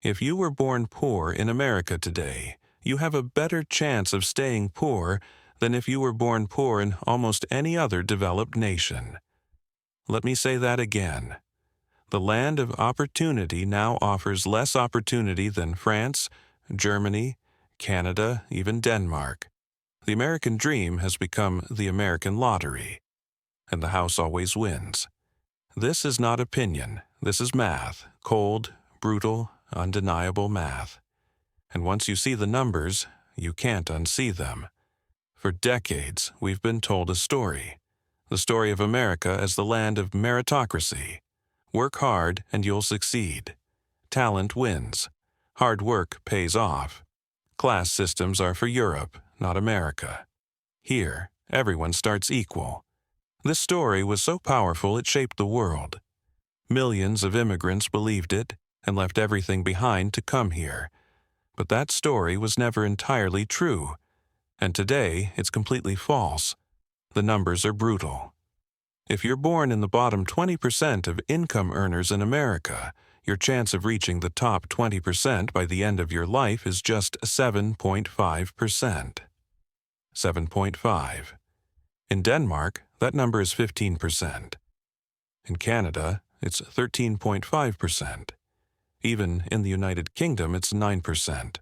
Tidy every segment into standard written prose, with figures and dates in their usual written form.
If you were born poor in America today, you have a better chance of staying poor than if you were born poor in almost any other developed nation. Let me say that again. The land of opportunity now offers less opportunity than France, Germany, Canada, even Denmark. The American dream has become the American lottery, and the house always wins. This is not opinion. This is math, cold, brutal, undeniable math. And once you see the numbers, you can't unsee them. For decades, we've been told a story. The story of America as the land of meritocracy. Work hard and you'll succeed. Talent wins. Hard work pays off. Class systems are for Europe, not America. Here, everyone starts equal. This story was so powerful it shaped the world. Millions of immigrants believed it and left everything behind to come here. But that story was never entirely true, and today it's completely false. The numbers are brutal. If you're born in the bottom 20% of income earners in America, your chance of reaching the top 20% by the end of your life is just 7.5%. 7.5. In Denmark, that number is 15%. In Canada, it's 13.5%. Even in the United Kingdom, it's 9%.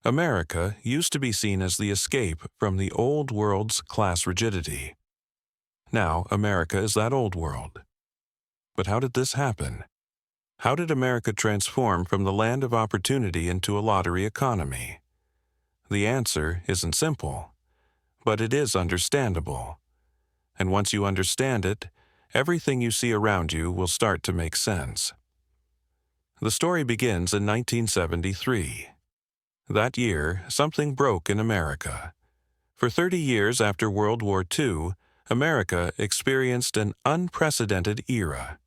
America used to be seen as the escape from the old world's class rigidity. Now, America is that old world. But how did this happen? How did America transform from the land of opportunity into a lottery economy? The answer isn't simple, but it is understandable. And once you understand it, everything you see around you will start to make sense. The story begins in 1973. That year, something broke in America. For 30 years after World War II, America experienced an unprecedented era.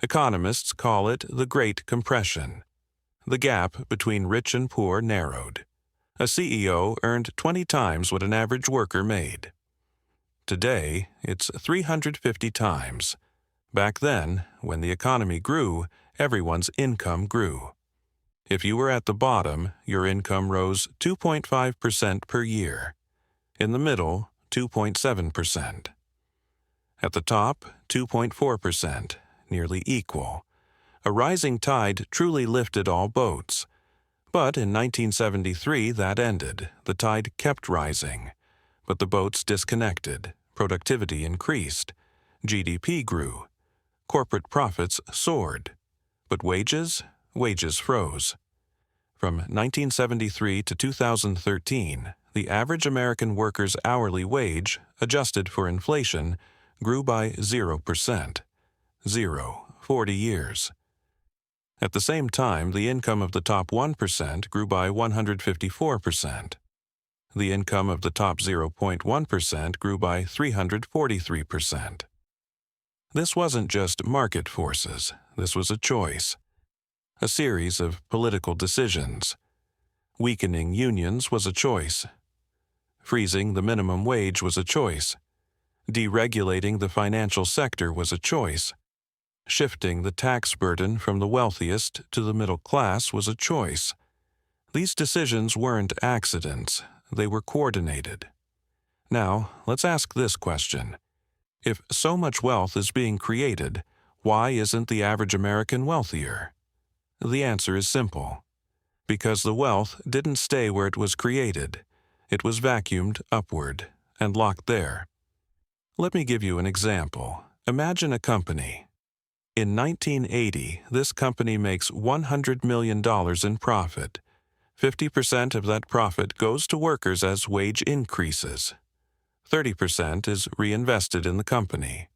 Economists call it the Great Compression. The gap between rich and poor narrowed. A CEO earned 20 times what an average worker made. Today, it's 350 times. Back then, when the economy grew, everyone's income grew. If you were at the bottom, your income rose 2.5% per year. In the middle, 2.7%. At the top, 2.4%, nearly equal. A rising tide truly lifted all boats. But in 1973, that ended. The tide kept rising. But the boats disconnected. Productivity increased. GDP grew. Corporate profits soared. But wages froze. From 1973 to 2013, the average American worker's hourly wage, adjusted for inflation, grew by 0%. 40 years. At the same time, the income of the top 1% grew by 154%. The income of the top 0.1% grew by 343%. This wasn't just market forces. This was a choice. A series of political decisions. Weakening unions was a choice. Freezing the minimum wage was a choice. Deregulating the financial sector was a choice. Shifting the tax burden from the wealthiest to the middle class was a choice. These decisions weren't accidents. They were coordinated. Now, let's ask this question. If so much wealth is being created, why isn't the average American wealthier? The answer is simple. Because the wealth didn't stay where it was created. It was vacuumed upward and locked there. Let me give you an example. Imagine a company. In 1980, this company makes $100 million in profit. 50% of that profit goes to workers as wage increases. 30% is reinvested in the company.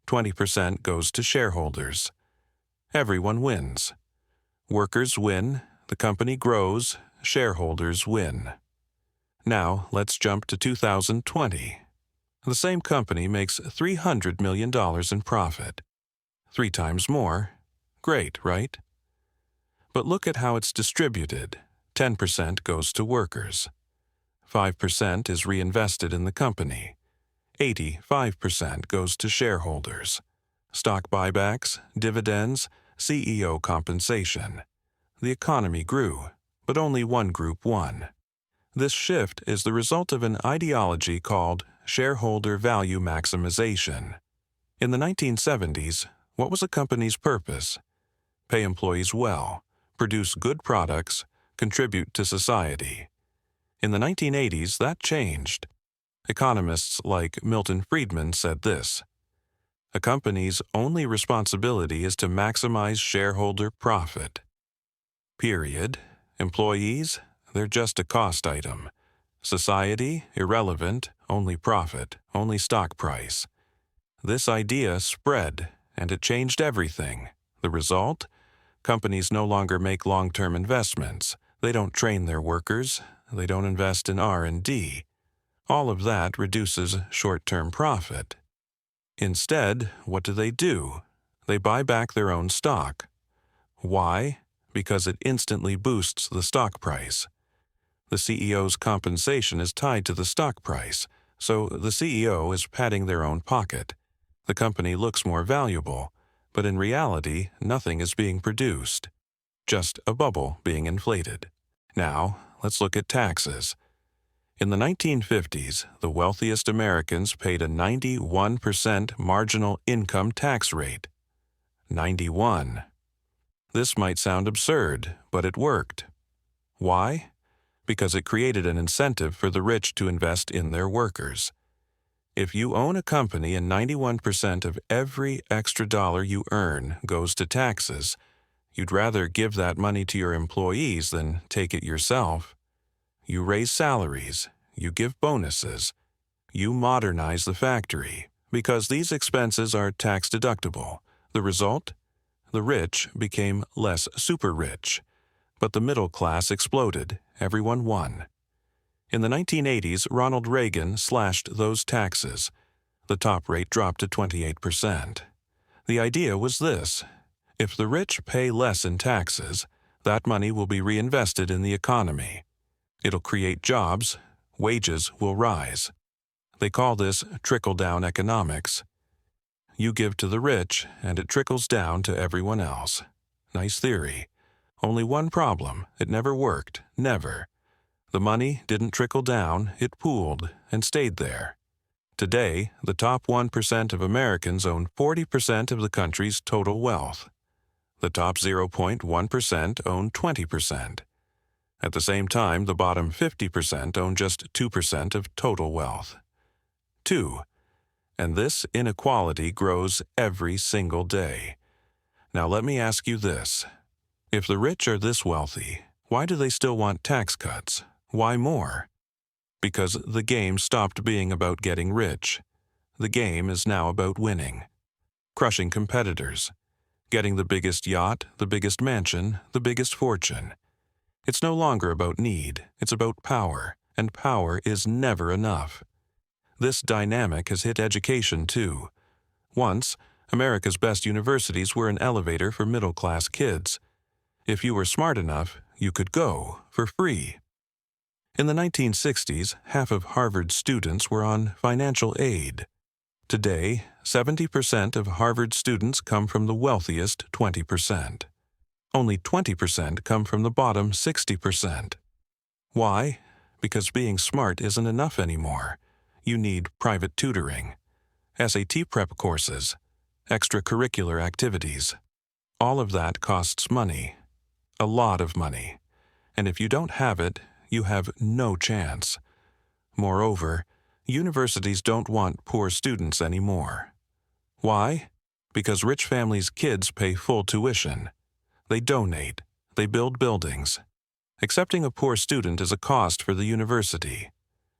20% goes to shareholders. Everyone wins. Workers win, the company grows, shareholders win. Now, let's jump to 2020. The same company makes $300 million in profit. 3 times more. Great, right? But look at how it's distributed. 10% goes to workers. 5% is reinvested in the company. 85% goes to shareholders. Stock buybacks, dividends, CEO compensation. The economy grew, but only one group won. This shift is the result of an ideology called shareholder value maximization. In the 1970s, what was a company's purpose? Pay employees well, produce good products, contribute to society. In the 1980s, that changed. Economists like Milton Friedman said this: "A company's only responsibility is to maximize shareholder profit. Period. Employees, they're just a cost item. Society, irrelevant, only profit, only stock price." This idea spread, and it changed everything. The result? Companies no longer make long-term investments. They don't train their workers. They don't invest in R&D. All of that reduces short-term profit. Instead, what do? They buy back their own stock. Why? Because it instantly boosts the stock price. The CEO's compensation is tied to the stock price, so the CEO is padding their own pocket. The company looks more valuable, but in reality, nothing is being produced. Just a bubble being inflated. Now, let's look at taxes. In the 1950s, the wealthiest Americans paid a 91% marginal income tax rate. 91. This might sound absurd, but it worked. Why? Because it created an incentive for the rich to invest in their workers. If you own a company and 91% of every extra dollar you earn goes to taxes, you'd rather give that money to your employees than take it yourself. You raise salaries, you give bonuses, you modernize the factory, because these expenses are tax-deductible. The result? The rich became less super rich, but the middle class exploded. Everyone won. In the 1980s, Ronald Reagan slashed those taxes. The top rate dropped to 28%. The idea was this: if the rich pay less in taxes, that money will be reinvested in the economy. It'll create jobs, wages will rise. They call this trickle-down economics. You give to the rich, and it trickles down to everyone else. Nice theory. Only one problem: it never worked. Never. The money didn't trickle down, it pooled and stayed there. Today, the top 1% of Americans own 40% of the country's total wealth. The top 0.1% own 20%. At the same time, the bottom 50% own just 2% of total wealth. 2. And this inequality grows every single day. Now let me ask you this. If the rich are this wealthy, why do they still want tax cuts? Why more? Because the game stopped being about getting rich. The game is now about winning. Crushing competitors. Getting the biggest yacht, the biggest mansion, the biggest fortune. It's no longer about need, it's about power, and power is never enough. This dynamic has hit education too. Once, America's best universities were an elevator for middle-class kids. If you were smart enough, you could go for free. In the 1960s, half of Harvard students were on financial aid. Today, 70% of Harvard students come from the wealthiest 20%. Only 20% come from the bottom 60%. Why? Because being smart isn't enough anymore. You need private tutoring, SAT prep courses, extracurricular activities. All of that costs money. A lot of money. And if you don't have it, you have no chance. Moreover, universities don't want poor students anymore. Why? Because rich families' kids pay full tuition. They donate. They build buildings. Accepting a poor student is a cost for the university.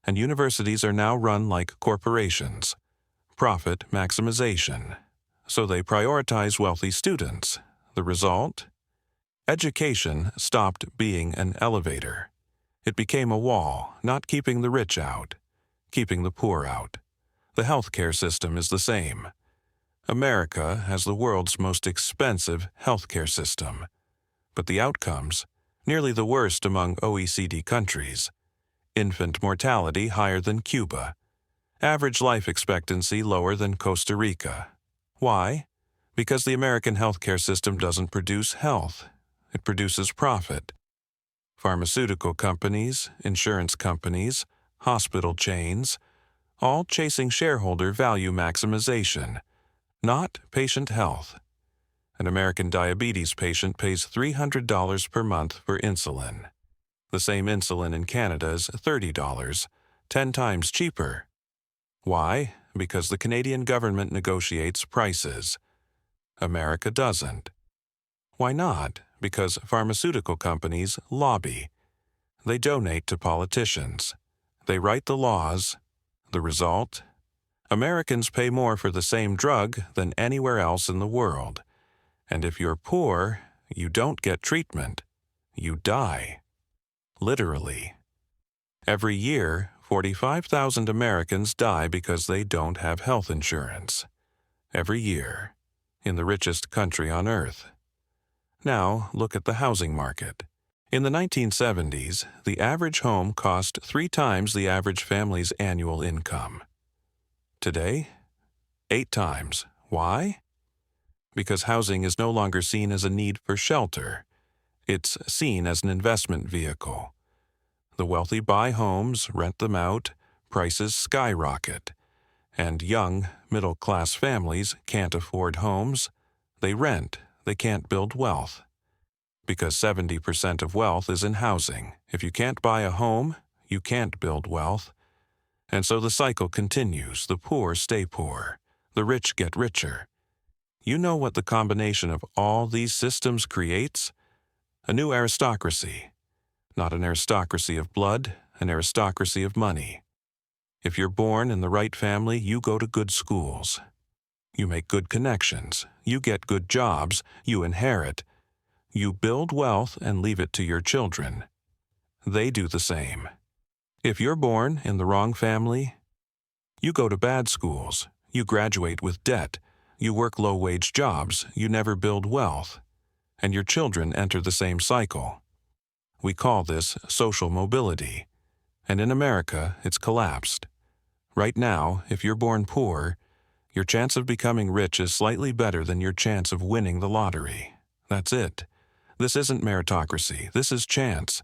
And universities are now run like corporations. Profit maximization. So they prioritize wealthy students. The result? Education stopped being an elevator. It became a wall, not keeping the rich out, keeping the poor out. The healthcare system is the same. America has the world's most expensive healthcare system. But the outcomes, nearly the worst among OECD countries. Infant mortality higher than Cuba. Average life expectancy lower than Costa Rica. Why? Because the American healthcare system doesn't produce health. It produces profit. Pharmaceutical companies, insurance companies, hospital chains, all chasing shareholder value maximization, not patient health. An American diabetes patient pays $300 per month for insulin. The same insulin in Canada is $30, 10 times cheaper. Why? Because the Canadian government negotiates prices. America doesn't. Why not? Because pharmaceutical companies lobby. They donate to politicians. They write the laws. The result? Americans pay more for the same drug than anywhere else in the world. And if you're poor, you don't get treatment. You die. Literally. Every year, 45,000 Americans die because they don't have health insurance. Every year. In the richest country on earth. Now, look at the housing market. In the 1970s, the average home cost 3 times the average family's annual income. Today, 8 times. Why? Because housing is no longer seen as a need for shelter. It's seen as an investment vehicle. The wealthy buy homes, rent them out, prices skyrocket. And young, middle-class families can't afford homes. They rent. They can't build wealth. Because 70% of wealth is in housing. If you can't buy a home, you can't build wealth. And so the cycle continues. The poor stay poor. The rich get richer. You know what the combination of all these systems creates? A new aristocracy. Not an aristocracy of blood, an aristocracy of money. If you're born in the right family, you go to good schools. You make good connections. You get good jobs. You inherit. You build wealth and leave it to your children. They do the same. If you're born in the wrong family, you go to bad schools. You graduate with debt. You work low-wage jobs. You never build wealth. And your children enter the same cycle. We call this social mobility. And in America, it's collapsed. Right now, if you're born poor, your chance of becoming rich is slightly better than your chance of winning the lottery. That's it. This isn't meritocracy. This is chance.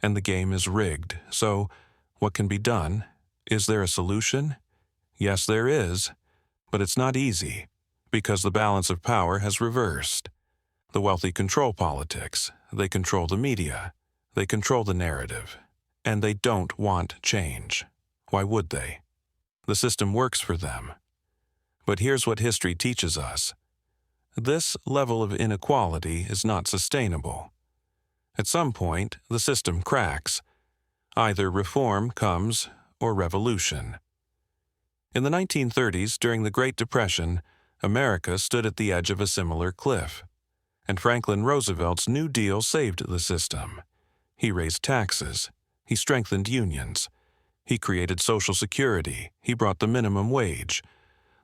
And the game is rigged. So, what can be done? Is there a solution? Yes, there is. But it's not easy, because the balance of power has reversed. The wealthy control politics. They control the media. They control the narrative. And they don't want change. Why would they? The system works for them. But here's what history teaches us. This level of inequality is not sustainable. At some point, the system cracks. Either reform comes or revolution. In the 1930s, during the Great Depression, America stood at the edge of a similar cliff. And Franklin Roosevelt's New Deal saved the system. He raised taxes. He strengthened unions. He created Social Security. He brought the minimum wage.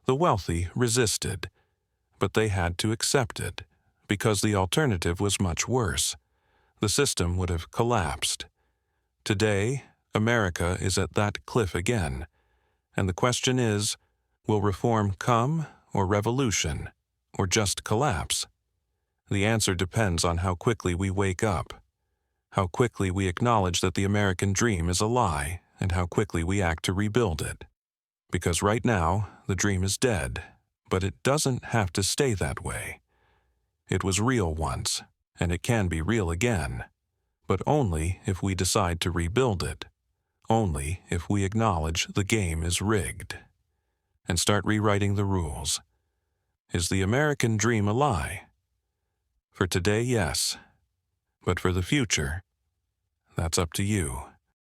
The wealthy resisted. But they had to accept it, because the alternative was much worse. The system would have collapsed. Today, America is at that cliff again. And the question is, will reform come, or revolution, or just collapse? The answer depends on how quickly we wake up, how quickly we acknowledge that the American dream is a lie, and how quickly we act to rebuild it. Because right now, the dream is dead, but it doesn't have to stay that way. It was real once, and it can be real again, but only if we decide to rebuild it, only if we acknowledge the game is rigged, and start rewriting the rules. Is the American dream a lie? For today, yes, but for the future, that's up to you.